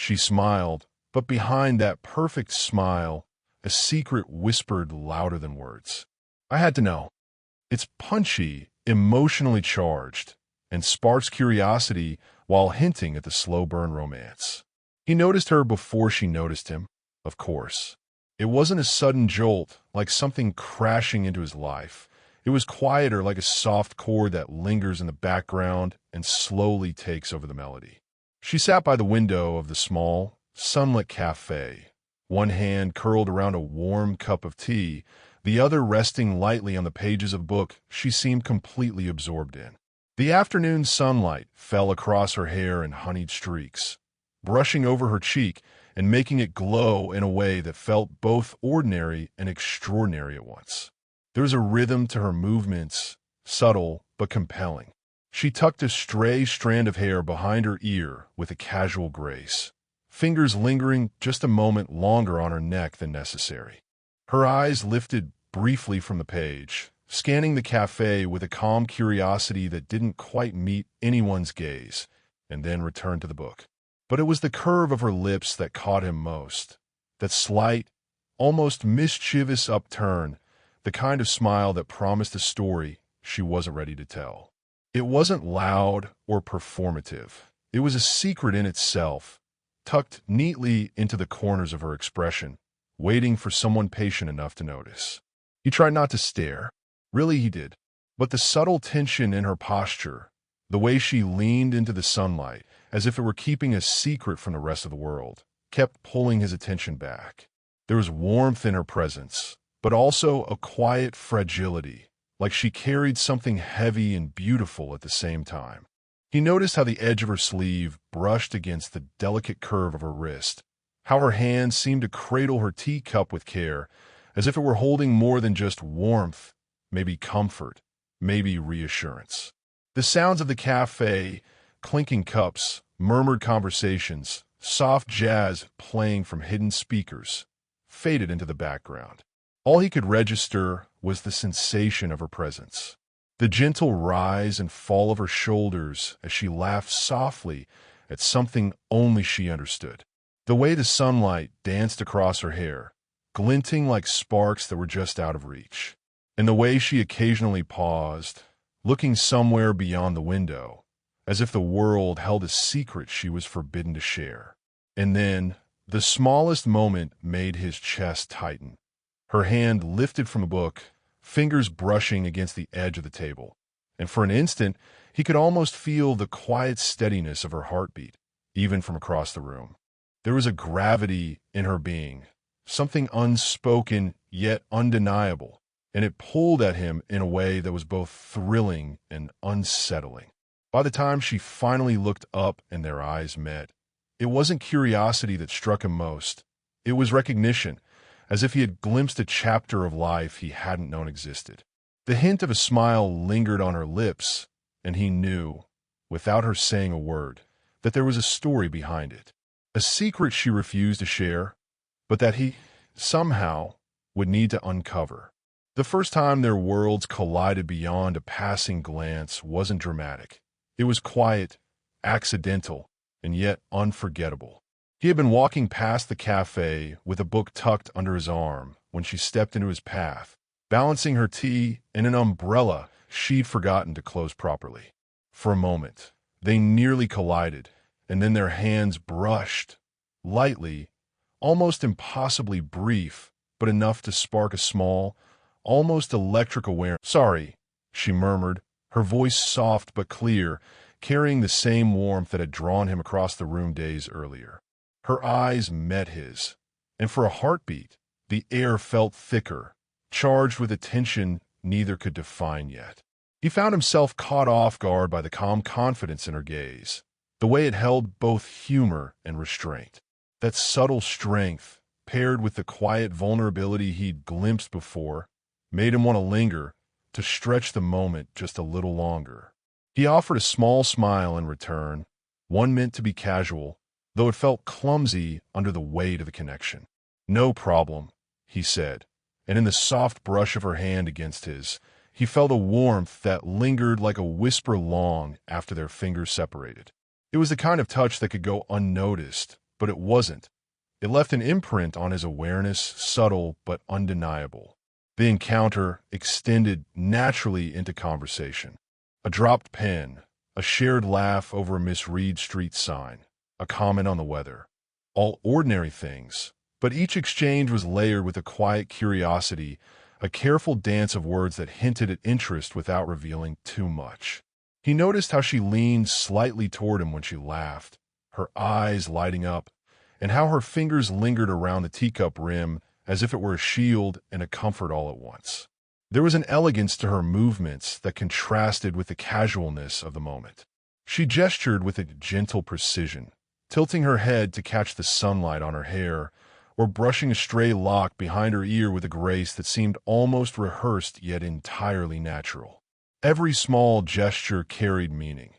She smiled, but behind that perfect smile, a secret whispered louder than words. I had to know. It's punchy, emotionally charged, and sparks curiosity while hinting at the slow-burn romance. He noticed her before she noticed him, of course. It wasn't a sudden jolt, like something crashing into his life. It was quieter, like a soft chord that lingers in the background and slowly takes over the melody. She sat by the window of the small, sunlit cafe, one hand curled around a warm cup of tea, the other resting lightly on the pages of a book she seemed completely absorbed in. The afternoon sunlight fell across her hair in honeyed streaks, brushing over her cheek and making it glow in a way that felt both ordinary and extraordinary at once. There was a rhythm to her movements, subtle but compelling. She tucked a stray strand of hair behind her ear with a casual grace, fingers lingering just a moment longer on her neck than necessary. Her eyes lifted briefly from the page, scanning the cafe with a calm curiosity that didn't quite meet anyone's gaze, and then returned to the book. But it was the curve of her lips that caught him most, that slight, almost mischievous upturn, the kind of smile that promised a story she wasn't ready to tell. It wasn't loud or performative. It was a secret in itself, tucked neatly into the corners of her expression, waiting for someone patient enough to notice. He tried not to stare. Really, he did. But the subtle tension in her posture, the way she leaned into the sunlight, as if it were keeping a secret from the rest of the world, kept pulling his attention back. There was warmth in her presence, but also a quiet fragility, like she carried something heavy and beautiful at the same time. He noticed how the edge of her sleeve brushed against the delicate curve of her wrist, how her hand seemed to cradle her teacup with care, as if it were holding more than just warmth, maybe comfort, maybe reassurance. The sounds of the cafe, clinking cups, murmured conversations, soft jazz playing from hidden speakers, faded into the background. All he could register was the sensation of her presence, the gentle rise and fall of her shoulders as she laughed softly at something only she understood. The way the sunlight danced across her hair, glinting like sparks that were just out of reach. And the way she occasionally paused, looking somewhere beyond the window, as if the world held a secret she was forbidden to share. And then, the smallest moment made his chest tighten. Her hand lifted from the book, fingers brushing against the edge of the table, and for an instant, he could almost feel the quiet steadiness of her heartbeat, even from across the room. There was a gravity in her being, something unspoken yet undeniable, and it pulled at him in a way that was both thrilling and unsettling. By the time she finally looked up and their eyes met, it wasn't curiosity that struck him most. It was recognition, as if he had glimpsed a chapter of life he hadn't known existed. The hint of a smile lingered on her lips, and he knew, without her saying a word, that there was a story behind it. A secret she refused to share, but that he, somehow, would need to uncover. The first time their worlds collided beyond a passing glance wasn't dramatic. It was quiet, accidental, and yet unforgettable. He had been walking past the cafe with a book tucked under his arm when she stepped into his path, balancing her tea and an umbrella she'd forgotten to close properly. For a moment, they nearly collided, and then their hands brushed, lightly, almost impossibly brief, but enough to spark a small, almost electric awareness. "Sorry," she murmured, her voice soft but clear, carrying the same warmth that had drawn him across the room days earlier. Her eyes met his, and for a heartbeat, the air felt thicker, charged with a tension neither could define yet. He found himself caught off guard by the calm confidence in her gaze, the way it held both humor and restraint. That subtle strength, paired with the quiet vulnerability he'd glimpsed before, made him want to linger, to stretch the moment just a little longer. He offered a small smile in return, one meant to be casual, though it felt clumsy under the weight of the connection. "No problem," he said, and in the soft brush of her hand against his, he felt a warmth that lingered like a whisper long after their fingers separated. It was the kind of touch that could go unnoticed, but it wasn't. It left an imprint on his awareness, subtle but undeniable. The encounter extended naturally into conversation. A dropped pen, a shared laugh over a misread street sign, a comment on the weather. All ordinary things, but each exchange was layered with a quiet curiosity, a careful dance of words that hinted at interest without revealing too much. He noticed how she leaned slightly toward him when she laughed, her eyes lighting up, and how her fingers lingered around the teacup rim as if it were a shield and a comfort all at once. There was an elegance to her movements that contrasted with the casualness of the moment. She gestured with a gentle precision, tilting her head to catch the sunlight on her hair, or brushing a stray lock behind her ear with a grace that seemed almost rehearsed yet entirely natural. Every small gesture carried meaning.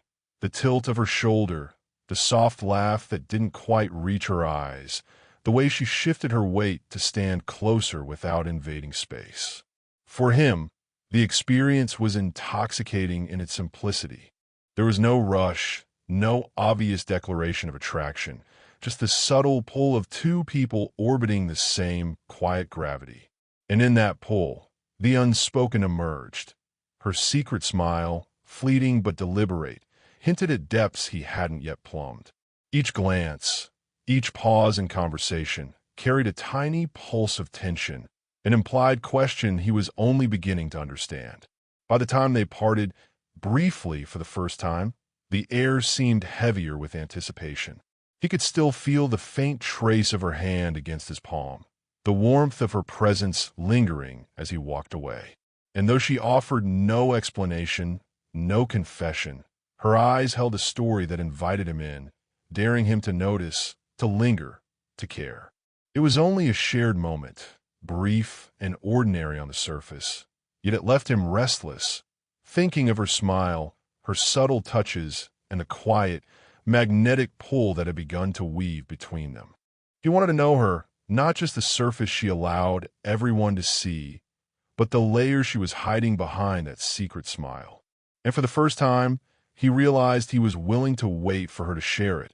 The tilt of her shoulder, the soft laugh that didn't quite reach her eyes, the way she shifted her weight to stand closer without invading space. For him, the experience was intoxicating in its simplicity. There was no rush, no obvious declaration of attraction, just the subtle pull of two people orbiting the same quiet gravity. And in that pull, the unspoken emerged. Her secret smile, fleeting but deliberate, hinted at depths he hadn't yet plumbed. Each glance, each pause in conversation, carried a tiny pulse of tension, an implied question he was only beginning to understand. By the time they parted, briefly for the first time, the air seemed heavier with anticipation. He could still feel the faint trace of her hand against his palm, the warmth of her presence lingering as he walked away. And though she offered no explanation, no confession, her eyes held a story that invited him in, daring him to notice, to linger, to care. It was only a shared moment, brief and ordinary on the surface, yet it left him restless, thinking of her smile, her subtle touches, and the quiet, magnetic pull that had begun to weave between them. He wanted to know her, not just the surface she allowed everyone to see, but the layers she was hiding behind that secret smile. And for the first time, he realized he was willing to wait for her to share it,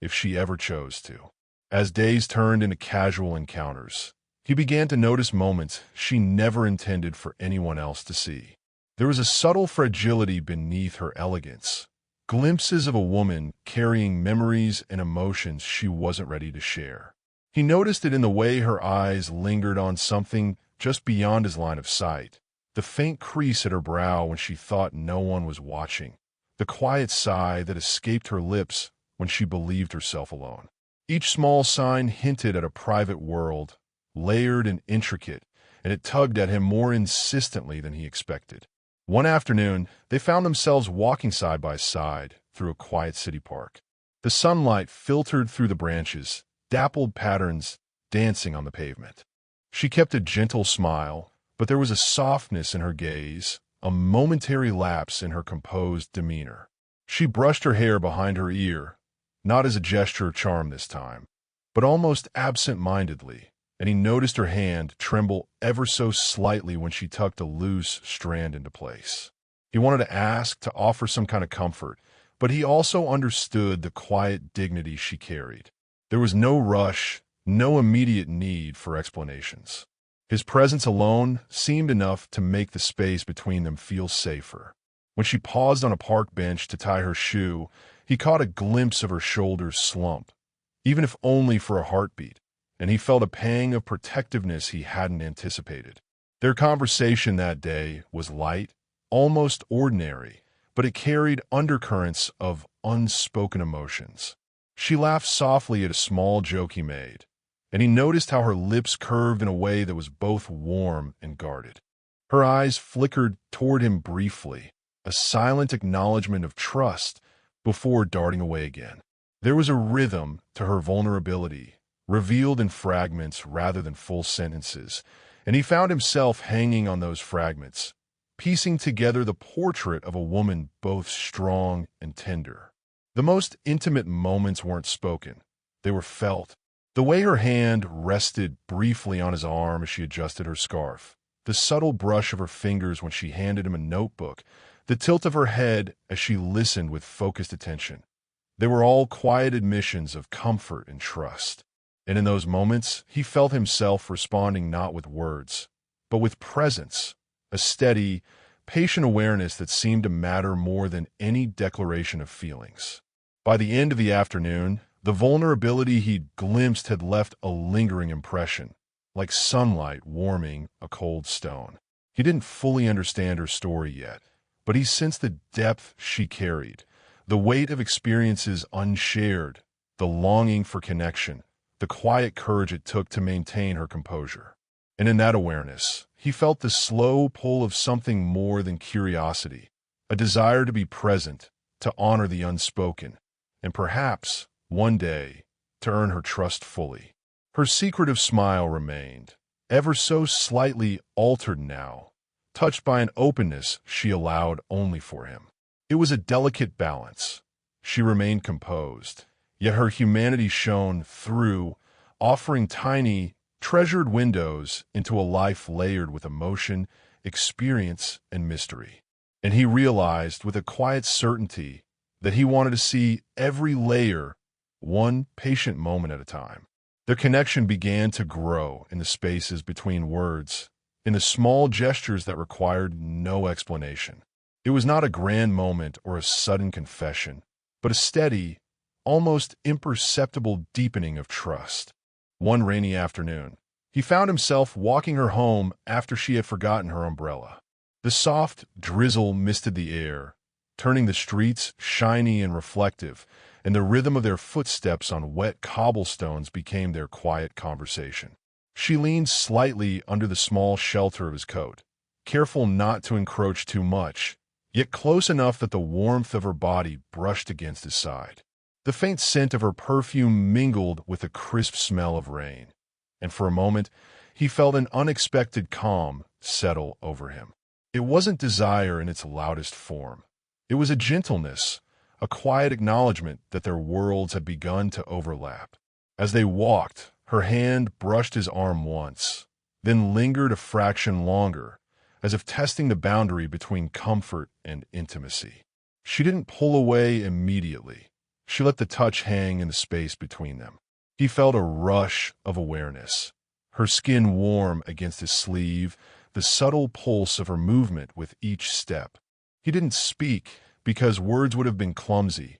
if she ever chose to. As days turned into casual encounters, he began to notice moments she never intended for anyone else to see. There was a subtle fragility beneath her elegance, glimpses of a woman carrying memories and emotions she wasn't ready to share. He noticed it in the way her eyes lingered on something just beyond his line of sight, the faint crease at her brow when she thought no one was watching, the quiet sigh that escaped her lips when she believed herself alone. Each small sign hinted at a private world, layered and intricate, and it tugged at him more insistently than he expected. One afternoon, they found themselves walking side by side through a quiet city park. The sunlight filtered through the branches, dappled patterns dancing on the pavement. She kept a gentle smile, but there was a softness in her gaze, a momentary lapse in her composed demeanor. She brushed her hair behind her ear, not as a gesture of charm this time, but almost absent-mindedly, and he noticed her hand tremble ever so slightly when she tucked a loose strand into place. He wanted to ask, to offer some kind of comfort, but he also understood the quiet dignity she carried. There was no rush, no immediate need for explanations. His presence alone seemed enough to make the space between them feel safer. When she paused on a park bench to tie her shoe, he caught a glimpse of her shoulders slump, even if only for a heartbeat, and he felt a pang of protectiveness he hadn't anticipated. Their conversation that day was light, almost ordinary, but it carried undercurrents of unspoken emotions. She laughed softly at a small joke he made, and he noticed how her lips curved in a way that was both warm and guarded. Her eyes flickered toward him briefly, a silent acknowledgement of trust before darting away again. There was a rhythm to her vulnerability, revealed in fragments rather than full sentences, and he found himself hanging on those fragments, piecing together the portrait of a woman both strong and tender. The most intimate moments weren't spoken. They were felt. The way her hand rested briefly on his arm as she adjusted her scarf, the subtle brush of her fingers when she handed him a notebook, the tilt of her head as she listened with focused attention. They were all quiet admissions of comfort and trust. And in those moments, he felt himself responding not with words, but with presence, a steady, patient awareness that seemed to matter more than any declaration of feelings. By the end of the afternoon, the vulnerability he'd glimpsed had left a lingering impression, like sunlight warming a cold stone. He didn't fully understand her story yet, but he sensed the depth she carried, the weight of experiences unshared, the longing for connection, the quiet courage it took to maintain her composure. And in that awareness, he felt the slow pull of something more than curiosity, a desire to be present, to honor the unspoken, and perhaps, one day, to earn her trust fully. Her secretive smile remained, ever so slightly altered now, touched by an openness she allowed only for him. It was a delicate balance. She remained composed, yet her humanity shone through, offering tiny, treasured windows into a life layered with emotion, experience, and mystery. And he realized with a quiet certainty that he wanted to see every layer, one patient moment at a time. Their connection began to grow in the spaces between words, in the small gestures that required no explanation. It was not a grand moment or a sudden confession, but a steady, almost imperceptible deepening of trust. One rainy afternoon, he found himself walking her home after she had forgotten her umbrella. The soft drizzle misted the air, turning the streets shiny and reflective, and the rhythm of their footsteps on wet cobblestones became their quiet conversation. She leaned slightly under the small shelter of his coat, careful not to encroach too much, yet close enough that the warmth of her body brushed against his side. The faint scent of her perfume mingled with the crisp smell of rain, and for a moment he felt an unexpected calm settle over him. It wasn't desire in its loudest form. It was a gentleness, a quiet acknowledgement that their worlds had begun to overlap. As they walked, her hand brushed his arm once, then lingered a fraction longer, as if testing the boundary between comfort and intimacy. She didn't pull away immediately. She let the touch hang in the space between them. He felt a rush of awareness, her skin warm against his sleeve, the subtle pulse of her movement with each step. He didn't speak because words would have been clumsy.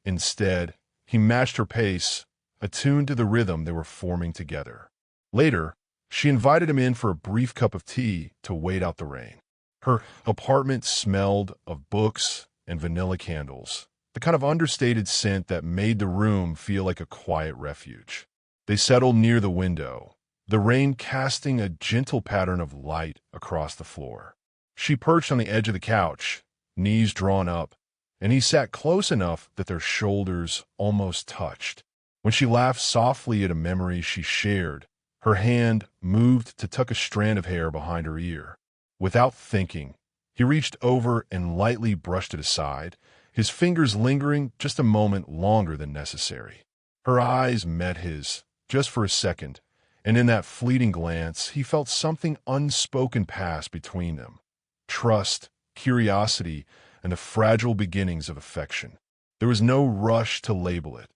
Instead, he matched her pace, attuned to the rhythm they were forming together. Later, she invited him in for a brief cup of tea to wait out the rain. Her apartment smelled of books and vanilla candles, the kind of understated scent that made the room feel like a quiet refuge. They settled near the window, the rain casting a gentle pattern of light across the floor. She perched on the edge of the couch, knees drawn up, and he sat close enough that their shoulders almost touched. When she laughed softly at a memory she shared, her hand moved to tuck a strand of hair behind her ear. Without thinking, he reached over and lightly brushed it aside, his fingers lingering just a moment longer than necessary. Her eyes met his, just for a second, and in that fleeting glance he felt something unspoken pass between them. Trust, curiosity, and the fragile beginnings of affection. There was no rush to label it,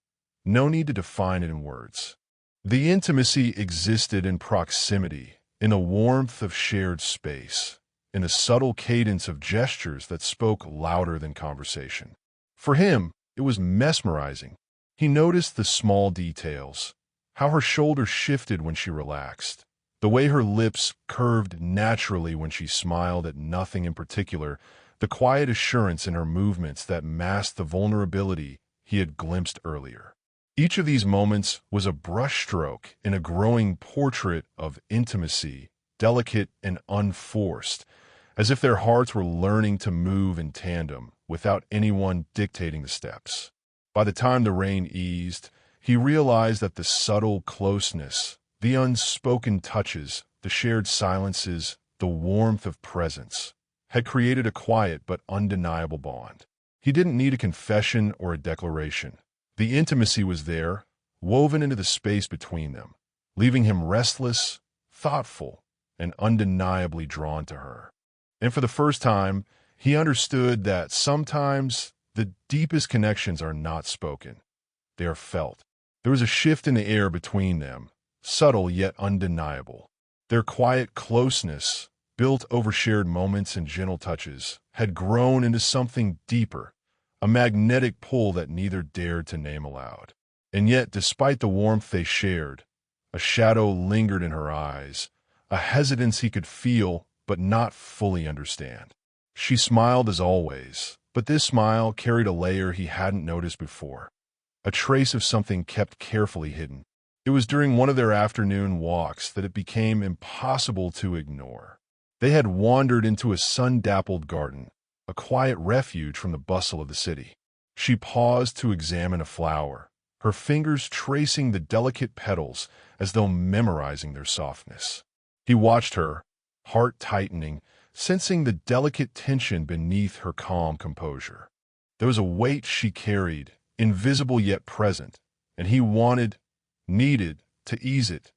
no need to define it in words. The intimacy existed in proximity, in the warmth of shared space, in the subtle cadence of gestures that spoke louder than conversation. For him, it was mesmerizing. He noticed the small details, how her shoulders shifted when she relaxed, the way her lips curved naturally when she smiled at nothing in particular, the quiet assurance in her movements that masked the vulnerability he had glimpsed earlier. Each of these moments was a brushstroke in a growing portrait of intimacy, delicate and unforced, as if their hearts were learning to move in tandem without anyone dictating the steps. By the time the rain eased, he realized that the subtle closeness, the unspoken touches, the shared silences, the warmth of presence, had created a quiet but undeniable bond. He didn't need a confession or a declaration. The intimacy was there, woven into the space between them, leaving him restless, thoughtful, and undeniably drawn to her. And for the first time, he understood that sometimes The deepest connections are not spoken. They are felt. There was a shift in the air between them, subtle yet undeniable. Their quiet closeness, built over shared moments and gentle touches, had grown into something deeper, a magnetic pull that neither dared to name aloud. And yet, despite the warmth they shared, a shadow lingered in her eyes, a hesitance he could feel but not fully understand. She smiled as always, but this smile carried a layer he hadn't noticed before, a trace of something kept carefully hidden. It was during one of their afternoon walks that it became impossible to ignore. They had wandered into a sun-dappled garden, a quiet refuge from the bustle of the city. She paused to examine a flower, her fingers tracing the delicate petals as though memorizing their softness. He watched her, heart tightening, sensing the delicate tension beneath her calm composure. There was a weight she carried, invisible yet present, and he needed to ease it,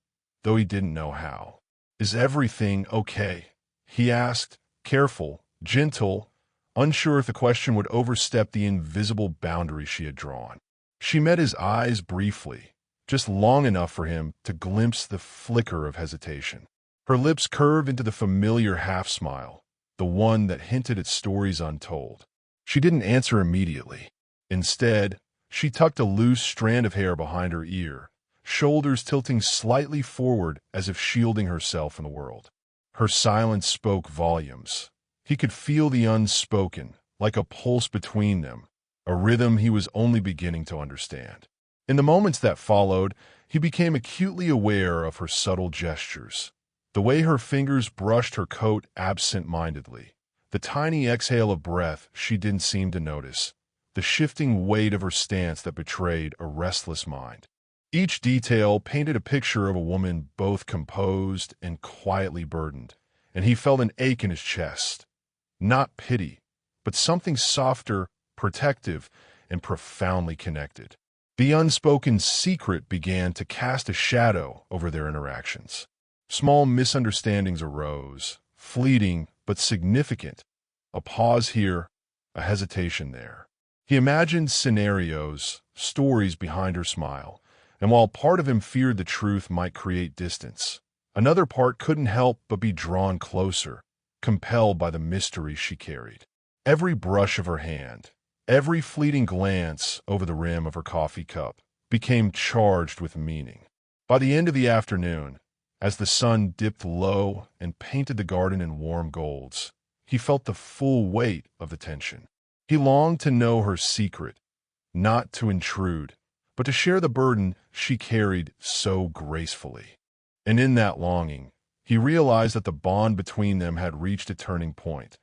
though he didn't know how. "Is everything okay?" he asked, careful, gentle, unsure if the question would overstep the invisible boundary she had drawn. She met his eyes briefly, just long enough for him to glimpse the flicker of hesitation. Her lips curved into the familiar half-smile, the one that hinted at stories untold. She didn't answer immediately. Instead, she tucked a loose strand of hair behind her ear, shoulders tilting slightly forward as if shielding herself from the world. Her silence spoke volumes. He could feel the unspoken, like a pulse between them, a rhythm he was only beginning to understand. In the moments that followed, he became acutely aware of her subtle gestures. The way her fingers brushed her coat absent-mindedly, the tiny exhale of breath she didn't seem to notice, the shifting weight of her stance that betrayed a restless mind. Each detail painted a picture of a woman both composed and quietly burdened, and he felt an ache in his chest. Not pity, but something softer, protective, and profoundly connected. The unspoken secret began to cast a shadow over their interactions. Small misunderstandings arose, fleeting but significant. A pause here, a hesitation there. He imagined scenarios, stories behind her smile, and while part of him feared the truth might create distance, another part couldn't help but be drawn closer, compelled by the mystery she carried. Every brush of her hand, every fleeting glance over the rim of her coffee cup became charged with meaning. By the end of the afternoon, as the sun dipped low and painted the garden in warm golds, he felt the full weight of the tension. He longed to know her secret, not to intrude, but to share the burden she carried so gracefully. And in that longing, he realized that the bond between them had reached a turning point.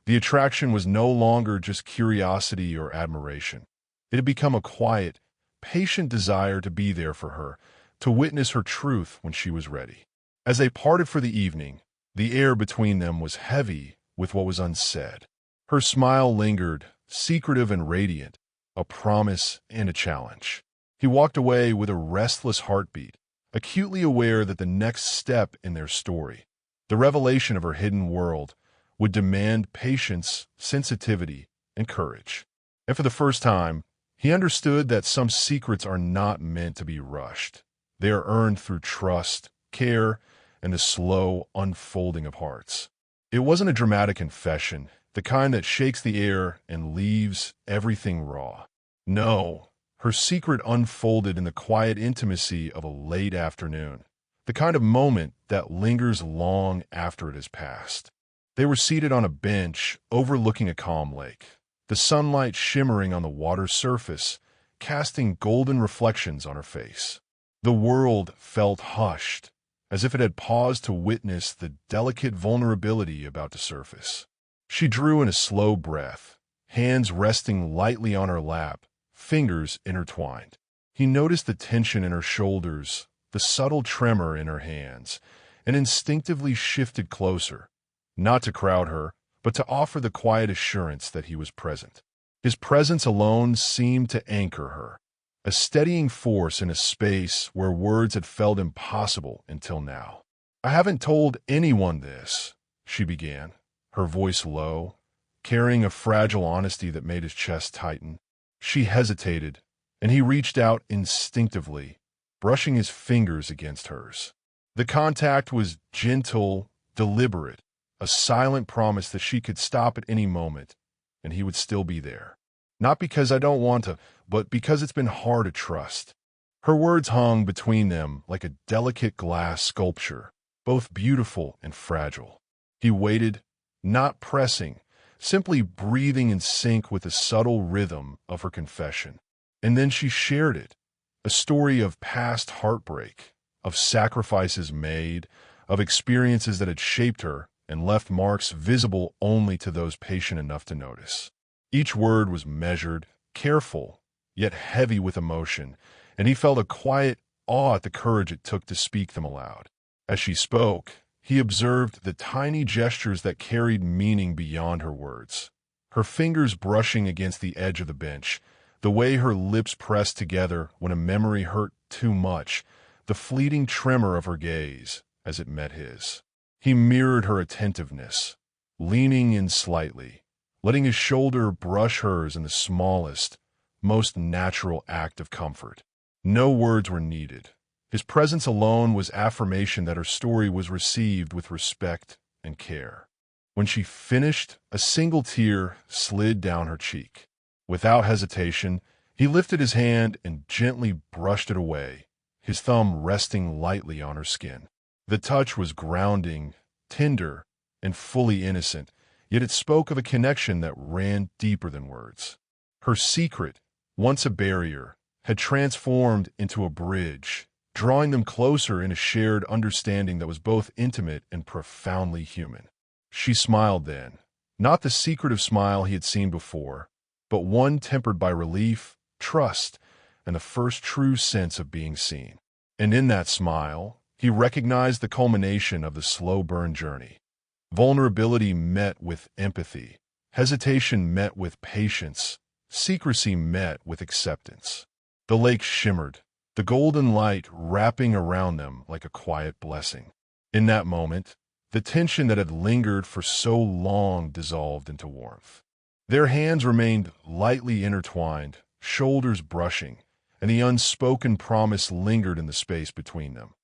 The attraction was no longer just curiosity or admiration. It had become a quiet, patient desire to be there for her, to witness her truth when she was ready. As they parted for the evening, the air between them was heavy with what was unsaid. Her smile lingered, secretive and radiant, a promise and a challenge. He walked away with a restless heartbeat, acutely aware that the next step in their story, the revelation of her hidden world, would demand patience, sensitivity, and courage. And for the first time, he understood that some secrets are not meant to be rushed. They are earned through trust, care, and the slow unfolding of hearts. It wasn't a dramatic confession, the kind that shakes the air and leaves everything raw. No, her secret unfolded in the quiet intimacy of a late afternoon, the kind of moment that lingers long after it has passed. They were seated on a bench overlooking a calm lake, the sunlight shimmering on the water's surface, casting golden reflections on her face. The world felt hushed, as if it had paused to witness the delicate vulnerability about to surface. She drew in a slow breath, hands resting lightly on her lap, fingers intertwined. He noticed the tension in her shoulders, the subtle tremor in her hands, and instinctively shifted closer, not to crowd her, but to offer the quiet assurance that he was present. His presence alone seemed to anchor her, a steadying force in a space where words had felt impossible until now. "I haven't told anyone this," she began, her voice low, carrying a fragile honesty that made his chest tighten. She hesitated, and he reached out instinctively, brushing his fingers against hers. The contact was gentle, deliberate, a silent promise that she could stop at any moment, and he would still be there. Not because I don't want to, but because it's been hard to trust. Her words hung between them like a delicate glass sculpture, both beautiful and fragile. He waited, not pressing, simply breathing in sync with the subtle rhythm of her confession. And then she shared it, a story of past heartbreak, of sacrifices made, of experiences that had shaped her and left marks visible only to those patient enough to notice. Each word was measured, careful, yet heavy with emotion, and he felt a quiet awe at the courage it took to speak them aloud. As she spoke, he observed the tiny gestures that carried meaning beyond her words. Her fingers brushing against the edge of the bench, the way her lips pressed together when a memory hurt too much, the fleeting tremor of her gaze as it met his. He mirrored her attentiveness, leaning in slightly, letting his shoulder brush hers in the smallest, most natural act of comfort. No words were needed. His presence alone was affirmation that her story was received with respect and care. When she finished, a single tear slid down her cheek. Without hesitation, he lifted his hand and gently brushed it away, his thumb resting lightly on her skin. The touch was grounding, tender, and fully innocent, yet it spoke of a connection that ran deeper than words. Her secret, once a barrier, had transformed into a bridge, drawing them closer in a shared understanding that was both intimate and profoundly human. She smiled then, not the secretive smile he had seen before, but one tempered by relief, trust, and the first true sense of being seen. And in that smile, he recognized the culmination of the slow burn journey. Vulnerability met with empathy, hesitation met with patience, secrecy met with acceptance. The lake shimmered, the golden light wrapping around them like a quiet blessing. In that moment, the tension that had lingered for so long dissolved into warmth. Their hands remained lightly intertwined, shoulders brushing, and the unspoken promise lingered in the space between them.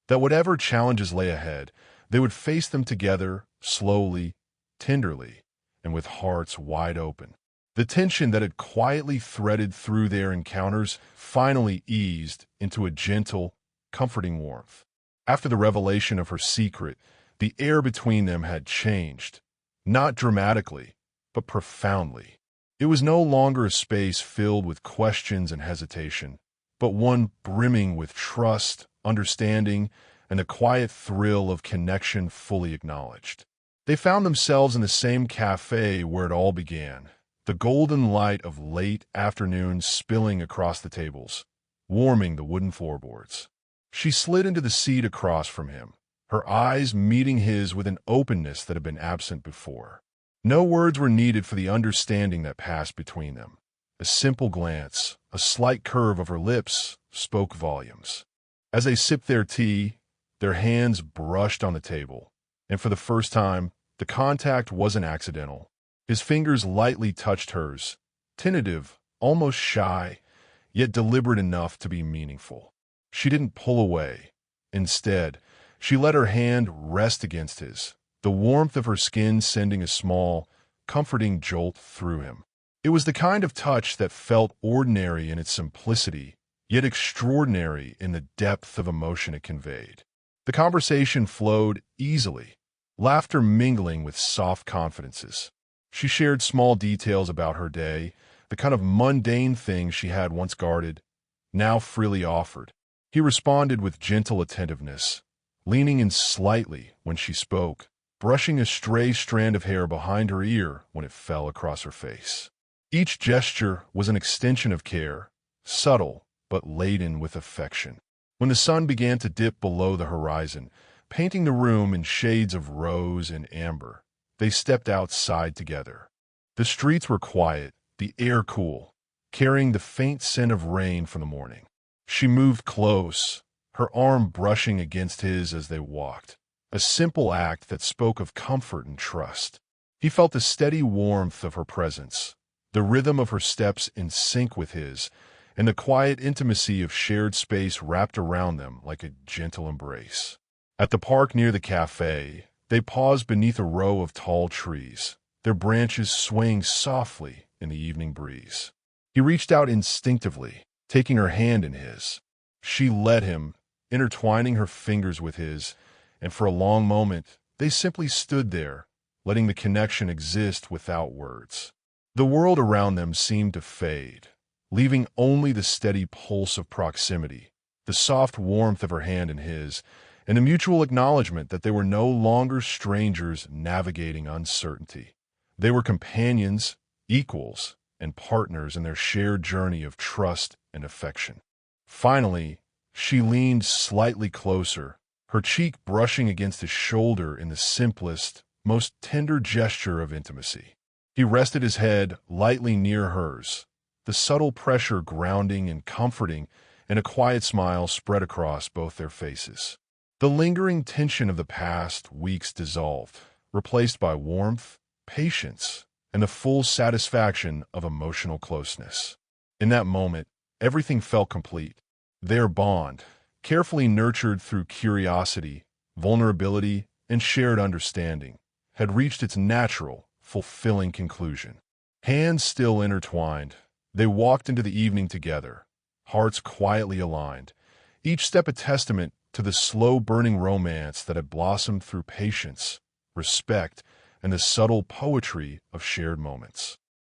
That whatever challenges lay ahead, they would face them together, slowly, tenderly, and with hearts wide open. The tension that had quietly threaded through their encounters finally eased into a gentle, comforting warmth. After the revelation of her secret, the air between them had changed, not dramatically, but profoundly. It was no longer a space filled with questions and hesitation, but one brimming with trust, understanding, and the quiet thrill of connection fully acknowledged. They found themselves in the same cafe where it all began, the golden light of late afternoon spilling across the tables, warming the wooden floorboards. She slid into the seat across from him, her eyes meeting his with an openness that had been absent before. No words were needed for the understanding that passed between them. A simple glance, a slight curve of her lips, spoke volumes. As they sipped their tea, their hands brushed on the table, and for the first time, the contact wasn't accidental. His fingers lightly touched hers, tentative, almost shy, yet deliberate enough to be meaningful. She didn't pull away. Instead, she let her hand rest against his, the warmth of her skin sending a small, comforting jolt through him. It was the kind of touch that felt ordinary in its simplicity, yet extraordinary in the depth of emotion it conveyed. The conversation flowed easily, laughter mingling with soft confidences. She shared small details about her day, the kind of mundane things she had once guarded, now freely offered. He responded with gentle attentiveness, leaning in slightly when she spoke, brushing a stray strand of hair behind her ear when it fell across her face. Each gesture was an extension of care, subtle but laden with affection. When the sun began to dip below the horizon, painting the room in shades of rose and amber, they stepped outside together. The streets were quiet, the air cool, carrying the faint scent of rain from the morning. She moved close, her arm brushing against his as they walked, a simple act that spoke of comfort and trust. He felt the steady warmth of her presence, the rhythm of her steps in sync with his, and the quiet intimacy of shared space wrapped around them like a gentle embrace. At the park near the cafe, they paused beneath a row of tall trees, their branches swaying softly in the evening breeze. He reached out instinctively, taking her hand in his. She led him, intertwining her fingers with his, and for a long moment, they simply stood there, letting the connection exist without words. The world around them seemed to fade, leaving only the steady pulse of proximity, the soft warmth of her hand in his, and the mutual acknowledgement that they were no longer strangers navigating uncertainty. They were companions, equals, and partners in their shared journey of trust and affection. Finally, she leaned slightly closer, her cheek brushing against his shoulder in the simplest, most tender gesture of intimacy. He rested his head lightly near hers, the subtle pressure grounding and comforting, and a quiet smile spread across both their faces. The lingering tension of the past weeks dissolved, replaced by warmth, patience, and the full satisfaction of emotional closeness. In that moment, everything felt complete. Their bond, carefully nurtured through curiosity, vulnerability, and shared understanding, had reached its natural, fulfilling conclusion. Hands still intertwined, they walked into the evening together, hearts quietly aligned, each step a testament to the slow-burning romance that had blossomed through patience, respect, and the subtle poetry of shared moments.